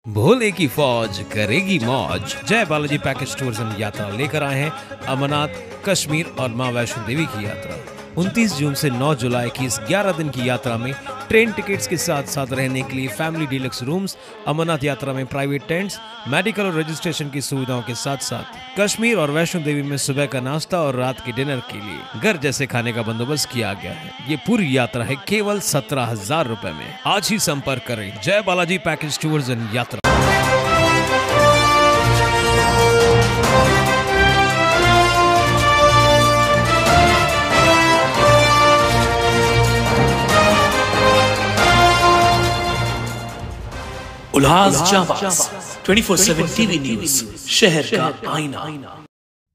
भोले की फौज करेगी मौज। जय बालाजी पैकेज टूर्स एंड यात्रा लेकर आए हैं अमरनाथ, कश्मीर और मां वैष्णो देवी की यात्रा। 29 जून से 9 जुलाई की इस 11 दिन की यात्रा में ट्रेन टिकट्स के साथ साथ रहने के लिए फैमिली डीलक्स रूम्स, अमरनाथ यात्रा में प्राइवेट टेंट्स, मेडिकल और रजिस्ट्रेशन की सुविधाओं के साथ साथ कश्मीर और वैष्णो देवी में सुबह का नाश्ता और रात के डिनर के लिए घर जैसे खाने का बंदोबस्त किया गया है। ये पूरी यात्रा है केवल 17,000 रुपए में। आज ही संपर्क करें जय बालाजी पैकेज टूर्स एंड यात्रा। उल्लास जाबाज 24/7 टीवी न्यूज, शहर का आईना।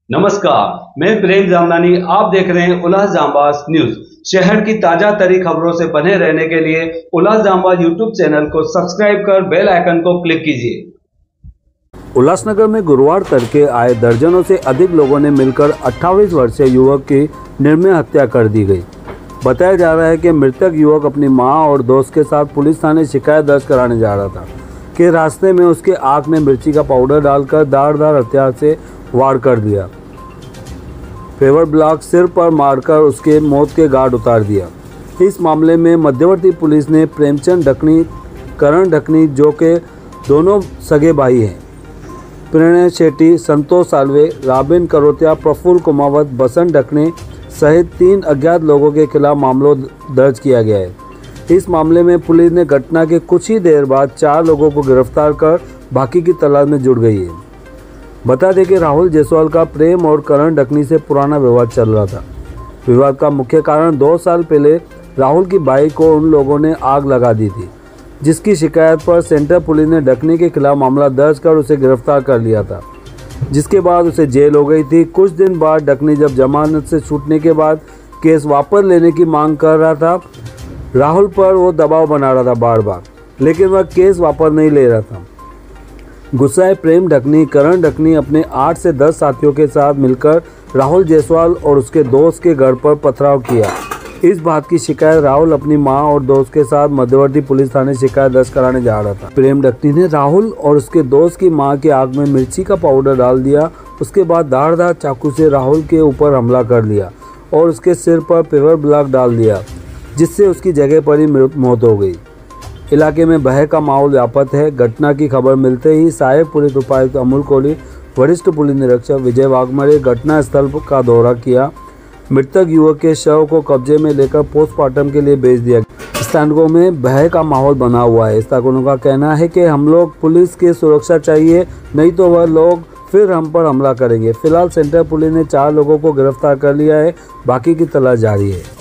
नमस्कार, मैं प्रेम जामनानी। आप देख रहे हैं उल्लास जाबाज न्यूज। शहर की ताजा तरीन खबरों से बने रहने के लिए उल्लास जाबाज यूट्यूब चैनल को सब्सक्राइब कर बेल आइकन को क्लिक कीजिए। उल्लासनगर में गुरुवार तड़के आए दर्जनों से अधिक लोगों ने मिलकर 28 वर्षीय युवक की निर्मम हत्या कर दी गई। बताया जा रहा है कि मृतक युवक अपनी मां और दोस्त के साथ पुलिस थाने शिकायत दर्ज कराने जा रहा था कि रास्ते में उसके आंख में मिर्ची का पाउडर डालकर धारदार हथियार से वार कर दिया। फेवर ब्लॉक सिर पर मारकर उसके मौत के घाट उतार दिया। इस मामले में मध्यवर्ती पुलिस ने प्रेमचंद ढकनी, करण ढकनी, जो के दोनों सगे भाई हैं, प्रणय शेट्टी, संतोष सालवे, राबिन करोतिया, प्रफुल्ल कुमावत, बसंत ढकने सहित 3 अज्ञात लोगों के खिलाफ मामला दर्ज किया गया है। इस मामले में पुलिस ने घटना के कुछ ही देर बाद 4 लोगों को गिरफ्तार कर बाकी की तलाश में जुट गई है। बता दें कि राहुल जायसवाल का प्रेम और करण ढकनी से पुराना विवाद चल रहा था। विवाद का मुख्य कारण 2 साल पहले राहुल की बाइक को उन लोगों ने आग लगा दी थी, जिसकी शिकायत पर सेंट्रल पुलिस ने ढकनी के खिलाफ मामला दर्ज कर उसे गिरफ्तार कर लिया था, जिसके बाद उसे जेल हो गई थी। कुछ दिन बाद ढकनी जब जमानत से छूटने के बाद केस वापस लेने की मांग कर रहा था। राहुल पर वो दबाव बना रहा था बार बार, लेकिन वह केस वापस नहीं ले रहा था। गुस्साए प्रेम ढकनी, करण ढकनी अपने 8 से 10 साथियों के साथ मिलकर राहुल जायसवाल और उसके दोस्त के घर पर पथराव किया। इस बात की शिकायत राहुल अपनी मां और दोस्त के साथ मध्यवर्ती पुलिस थाने शिकायत दर्ज कराने जा रहा था। प्रेम ढकनी ने राहुल और उसके दोस्त की मां के आंख में मिर्ची का पाउडर डाल दिया। उसके बाद धारदार चाकू से राहुल के ऊपर हमला कर लिया और उसके सिर पर पेवर ब्लॉक डाल दिया, जिससे उसकी जगह पर ही मौत हो गई। इलाके में भय का माहौल व्याप्त है। घटना की खबर मिलते ही सहायक पुलिस उपायुक्त अमूल कोहली, वरिष्ठ पुलिस निरीक्षक विजय वाघमरे घटना स्थल का दौरा किया। मृतक युवक के शव को कब्जे में लेकर पोस्टमार्टम के लिए भेज दिया। स्थानीयों में भय का माहौल बना हुआ है। स्थानीयों का कहना है कि हम लोग पुलिस की सुरक्षा चाहिए, नहीं तो वह लोग फिर हम पर हमला करेंगे। फिलहाल सेंट्रल पुलिस ने 4 लोगों को गिरफ्तार कर लिया है, बाकी की तलाश जारी है।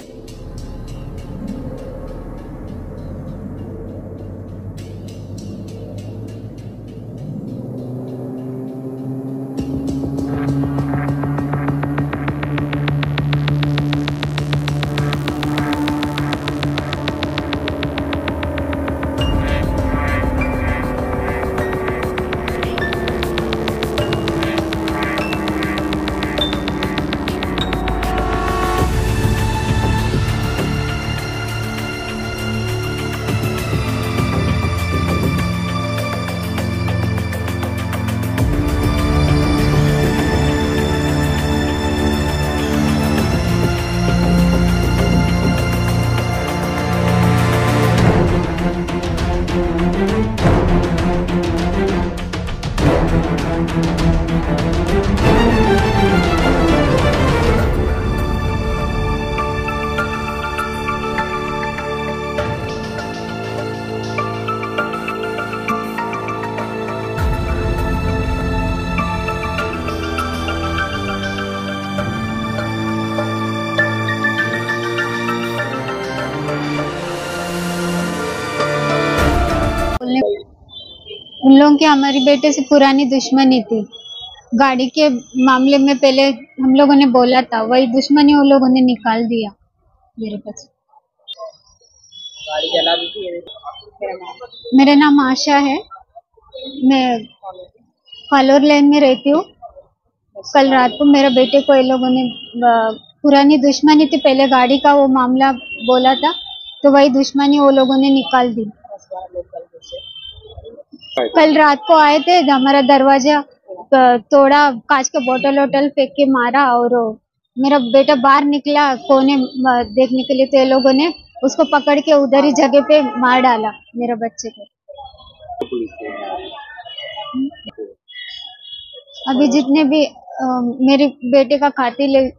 उन लोगों की हमारी बेटे से पुरानी दुश्मनी थी। गाड़ी के मामले में पहले हम लोगों ने बोला था, वही दुश्मनी उन लोगों ने निकाल दिया मेरे पास। गाड़ी चला दी थी। मेरा नाम आशा है, मैं फालोर लेन में रहती हूँ। कल रात को मेरे बेटे को ये लोगों ने पुरानी दुश्मनी थी, पहले गाड़ी का वो मामला बोला था, तो वही दुश्मनी वो लोगों ने निकाल दी। कल रात को आए थे, हमारा दरवाजा तोड़ा, कांच के बोतल वोटल फेंक के मारा, और मेरा बेटा बाहर निकला कोने देखने के लिए, तो ये लोगों ने उसको पकड़ के उधर ही जगह पे मार डाला मेरा बच्चे को। अभी जितने भी मेरे बेटे का कातिल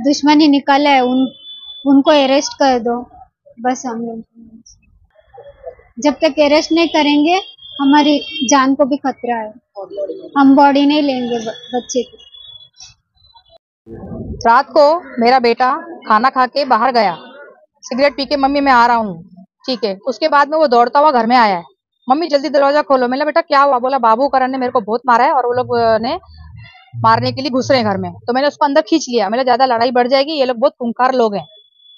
दुश्मनी निकाला है, उनको अरेस्ट कर दो बस। हम लोग जब तक अरेस्ट नहीं करेंगे, हमारी जान को भी खतरा है, हम बॉडी नहीं लेंगे बच्चे की। रात को मेरा बेटा खाना खा के बाहर गया, सिगरेट पी के, मम्मी मैं आ रहा हूँ, ठीक है। उसके बाद में वो दौड़ता हुआ घर में आया है, मम्मी जल्दी दरवाजा खोलो। मैंने बेटा क्या हुआ? बोला बाबू करण ने मेरे को बहुत मारा है और वो लोग ने मारने के लिए घुस रहे हैं घर में। तो मैंने उसको अंदर खींच लिया, मैंने ज्यादा लड़ाई बढ़ जाएगी, ये लोग बहुत खूंखार लोग हैं।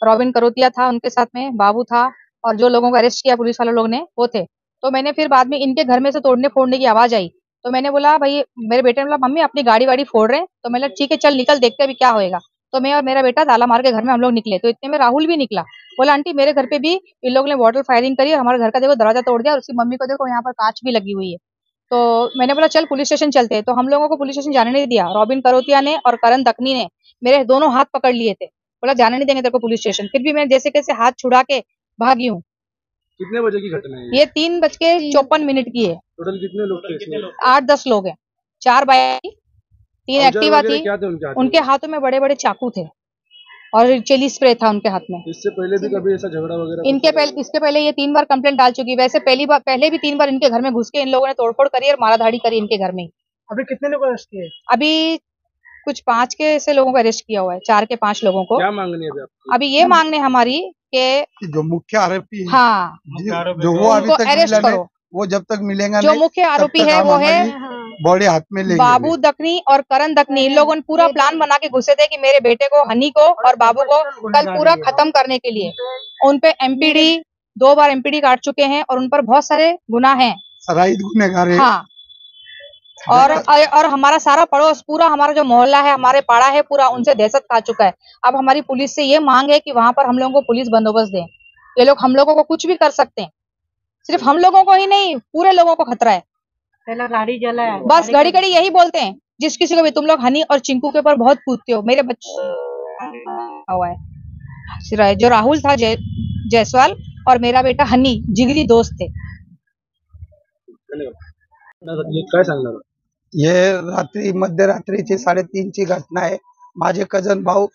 रॉबिन करोतिया था उनके साथ में, बाबू था, और जो लोगों को अरेस्ट किया पुलिस वाले लोग ने वो थे। तो मैंने फिर बाद में इनके घर में से तोड़ने फोड़ने की आवाज आई, तो मैंने बोला भाई, मेरे बेटे ने बोला मम्मी अपनी गाड़ी वाड़ी फोड़ रहे हैं, तो मैंने ठीक है चल निकल देखते अभी क्या होएगा। तो मैं और मेरा बेटा ताला मार के घर में हम लोग निकले, तो इतने में राहुल भी निकला, बोला आंटी मेरे घर पे भी इन लोगों ने वाटर फायरिंग करी और हमारे घर का देखो दरवाजा तोड़ दिया, और उसकी मम्मी को देखो यहाँ पर कांच भी लगी हुई है। तो मैंने बोला चल पुलिस स्टेशन चलते हैं, तो हम लोगों को पुलिस स्टेशन जाने नहीं दिया। रॉबिन करोतिया ने और करण दकनी ने मेरे दोनों हाथ पकड़ लिए थे, बोला जाने नहीं देंगे तेरे को पुलिस स्टेशन। फिर भी मैं जैसे कैसे हाथ छुड़ा के भागी हूँ। कितने बजे की घटना है ये 3:54 की है। टोटल कितने लोग थे इसमें? 8-10 लोग हैं, 4 बाइक, 3 औजार एक्टिवा वगैरह थी। क्या थे उनके हाथ में? उनके हाथों में बड़े बड़े चाकू थे और चिली स्प्रे था उनके हाथ में। इससे पहले भी कभी ऐसा झगड़ा वगैरह इसके पहले ये 3 बार कंप्लेंट डाल चुकी है। वैसे पहले भी 3 बार इनके घर में घुस के इन लोगों ने तोड़फोड़ करी और माराधाड़ी करी इनके घर में ही। अभी कितने लोग अरेस्ट किए? अभी कुछ 5 के ऐसे लोगों को अरेस्ट किया हुआ है, 4 के 5 लोगों को। क्या मांगनी है अभी आपको? अभी ये मांगने हमारी के जो मुख्य आरोपी है, हाँ जो वो अभी उनको तक अरेस्ट मिला नहीं, करो। वो जब तक मिलेगा जो नहीं, मुख्य तब आरोपी तक है हम वो है हमारी बॉडी हाथ में लेंगे। बाबू दकनी और करण दकनी। इन लोगों ने पूरा प्लान बना के घुसे थे कि मेरे बेटे को, हनी को और बाबू को कल पूरा खत्म करने के लिए। उन पे एमपीडी 2 बार एमपीडी काट चुके हैं और उन पर बहुत सारे गुनाह हैं। सराइद गुनहगार है। हाँ, और हमारा सारा पड़ोस, पूरा हमारा जो मोहल्ला है, हमारे पाड़ा है, पूरा उनसे दहशत खा चुका है। अब हमारी पुलिस से ये मांग है कि वहां पर हम लोगों को पुलिस बंदोबस्त दें। ये लोग हम लोगों को कुछ भी कर सकते हैं, सिर्फ हम लोगों को ही नहीं, पूरे लोगों को खतरा है। पहला गाड़ी जला है, बस घड़ी घड़ी यही बोलते हैं जिस किसी को भी, तुम लोग हनी और चिंकू के ऊपर बहुत कूदते हो। मेरे बच्चे हुआ है, जो राहुल था जायसवाल और मेरा बेटा हनी जिगरी दोस्त थे। काय सांगणार? ये रात्री मध्यरात्रीची 3:30ची घटना आहे। माझे कजन भाऊ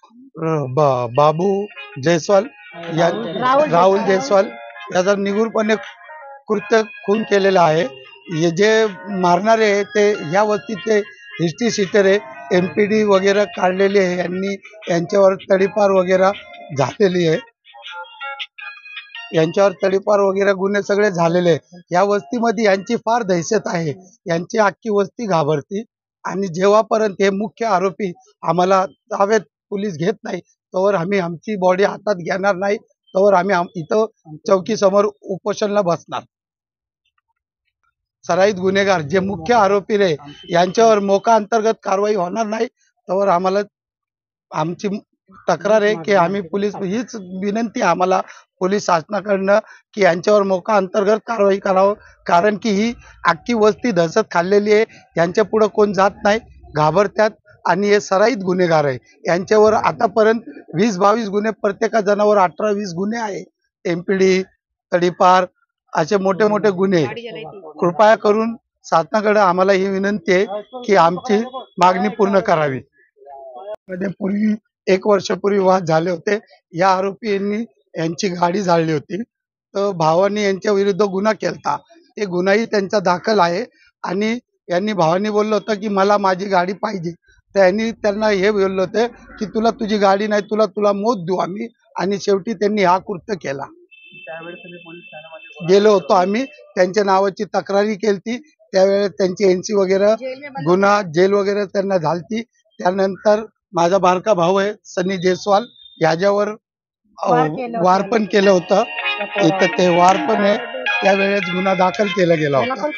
बाबू जयस्वाल या राहुल जयस्वाल याचा निगूरपणे कृत्य खून केलेला आहे। हे जे मारणारे आहे ते या वस्तीचे हिस्ट्री सीटर आहे, एमपीडी वगैरे काढलेली आहे यांनी, यांच्यावर तडीपार वगैरे झालेली आहे, यांच्यावर तडीपार वगैरे गुन्हे सगळे झालेले आहे। या वस्तीमध्ये यांची फार दहशत आहे, यांची अख्खी वस्ती घाबरती आणि जेव्हापर्यंत हे मुख्य आरोपी आम्हाला ताब्यात पोलीस घेत नाही तोवर आम्ही आमची बॉडी हातात घेणार नाही, तोवर आम्ही इथं चौकी समोर उपोषणला बसणार। सराईत गुन्हेगार जे मुख्य आरोपी रे यांच्यावर मोका अंतर्गत कारवाई होणार नाही तोवर आम्हाला आमची तक्रार आहे की आम्ही पोलीस, हीच विनंती आम्हाला पोलीस शासनाकडनं की यांच्यावर मोका अंतर्गत कारवाई करावं, कारण की ही अख्खी वस्ती दहशत खाल्लेली आहे, यांच्या पुढे कोण जात नाही, घाबरतात आणि हे सराईत गुन्हेगार आहे। यांच्यावर आतापर्यंत 20-22 गुन्हे, प्रत्येका जणावर 18-20 गुन्हे आहे, एमपीडी, तडीपार असे मोठे मोठे गुन्हे। कृपया करून शासनाकडे आम्हाला ही विनंती आहे की आमची मागणी पूर्ण करावी। पूर्वी 1 वर्षापूर्वी वाद झाले होते, या आरोपींनी यांची गाडी जाळली होती, तर भावानी यांच्या विरुद्ध गुन्हा केलता, ते गुन्हाही त्यांचा दाखल आहे आणि यांनी भावानी बोललं होतं की मला माझी गाडी पाहिजे, त्यांनी त्यांना हे बोललं होतं की तुला तुझी गाडी नाही, तुला मौत देऊ आम्ही, आणि शेवटी त्यांनी हा कृत्य केला। गेलो होतो आम्ही, त्यांच्या नावाची तक्रारी केलती, त्यावेळेस त्यांची एनसी वगैरे गुन्हा जेल वगैरे त्यांना झालती। त्यानंतर माझा बारका भाऊ आहे सनी जयस्वाल, याच्यावर वार पण केलं होतं, इथं ते वार पण आहे, त्यावेळेस गुन्हा दाखल केला गेला होता,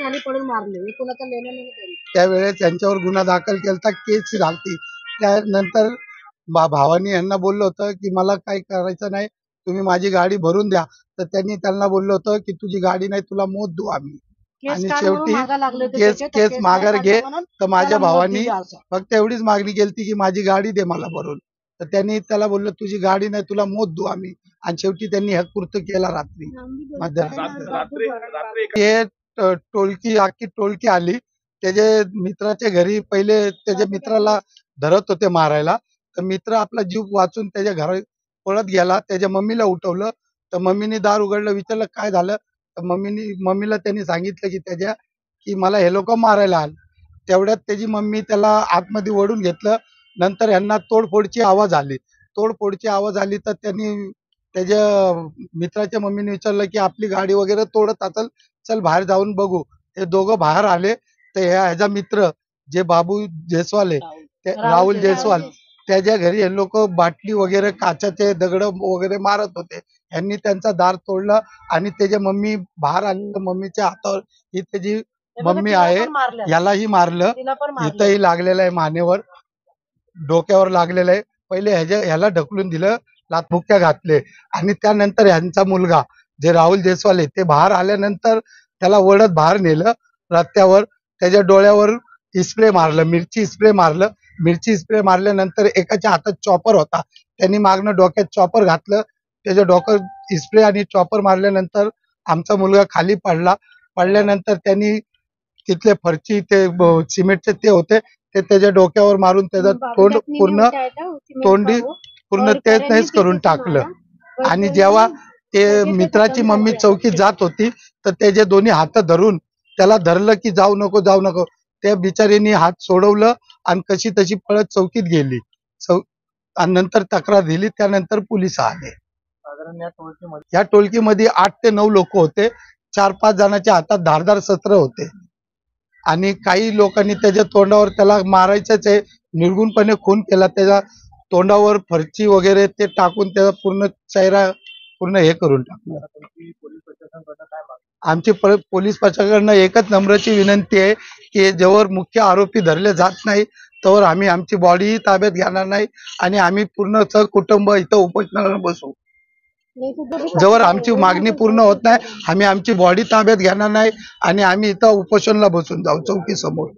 त्यावेळेस त्यांच्यावर गुन्हा दाखल केलता, केस झालती। त्यानंतर भावानी यांना बोललं होतं की मला काही करायचं नाही, तुम्ही माझी गाडी भरून द्या, तर त्यांनी त्यांना बोललं होतं की तुझी गाडी नाही, तुला मौत देऊ आम्ही। आणि शेवटी केस माघार घे तर माझ्या भावानी फक्त एवढीच मागणी केली की माझी गाडी दे मला भरून. तर त्यांनी त्याला बोललो तुझी गाडी नाही तुला मोत देऊ आम्ही. आणि शेवटी त्यांनी हे कृत्य केला रात्री मध्यरात्री. हे अख्खी टोळकी आली त्याच्या मित्राच्या घरी. पहिले त्याच्या मित्राला धरत होते मारायला तर मित्र आपला जीव वाचून त्याच्या घरी पळत गेला. त्याच्या मम्मीला उठवलं तर मम्मीने दार उघडलं, विचारलं काय झालं तर मम्मीला त्यांनी सांगितलं की मला हे लोक मारायला आले. तेवढ्यात त्याची मम्मी त्याला आतमध्ये ओढून घेतलं. नंतर यांना तोडफोडची आवाज आली तर त्यांनी त्याच्या मित्राच्या मम्मीने विचारलं की आपली गाडी वगैरे तोडत असेल चल बाहेर जाऊन बघू. हे दोघं बाहेर आले तर ह्याचा मित्र जे बाबू जयस्वाल आहे राहुल जयस्वाल त्याच्या घरी हे लोक बाटली वगैरे काचाचे दगड वगैरे मारत होते. यांनी त्यांचा दार तोडला आणि त्याच्या मम्मी बाहेर आली. मम्मीच्या हातावर ही त्याची मम्मी आहे यालाही मारलं. इथंही लागलेलं आहे, मानेवर डोक्यावर लागलेलं आहे. पहिले ह्याला ढकलून दिलं, लाथमुक्या घातले आणि त्यानंतर ह्यांचा मुलगा जे राहुल जयस्वाल आहे ते बाहेर आल्यानंतर त्याला ओढत बाहेर नेलं रस्त्यावर. त्याच्या डोळ्यावर स्प्रे मारलं, मिरची स्प्रे मारल्यानंतर एकाच्या हातात चॉपर होता त्यांनी मागणं डोक्यात चॉपर घातलं. त्याच्या डोक्यात स्प्रे आणि चॉपर मारल्यानंतर आमचा मुलगा खाली पडल्यानंतर त्यांनी तिथले फरची ते सिमेंटचे ते होते ते त्याच्या डोक्यावर मारून त्याचा तोंडी पूर्ण तेच नाहीच करून टाकलं. आणि जेव्हा ते मित्राची मम्मी चौकीत जात होती तर त्याचे दोन्ही हात धरून त्याला धरलं की जाऊ नको. त्या बिचारीने हात सोडवलं आणि कशी तशी पळत चौकीत गेली. आणि नंतर तक्रार दिली. त्यानंतर पोलीस आले. या टोळकीमध्ये 8 ते 9 लोक होते. 4-5 जणांच्या हातात धारदार शस्त्र होते आणि काही लोकांनी त्याच्या तोंडावर त्याला मारायचंच आहे निर्गुणपणे खून केला. त्याच्या तोंडावर फरची वगैरे ते टाकून त्याचा पूर्ण चेहरा हे करून टाकलं. आमची पोलीस प्रशासनाकडनं एकच नम्रची विनंती आहे की जोवर मुख्य आरोपी धरले जात नाही तोवर आम्ही आमची बॉडी ताब्यात घेणार नाही आणि आम्ही पूर्ण सहकुटुंब इथं उपोषणाला बसू. जोवर आमची मागणी पूर्ण होत नाही आम्ही आमची बॉडी ताब्यात घेणार नाही आणि आम्ही इथं उपोषणाला बसून जाऊ चौकीसमोर.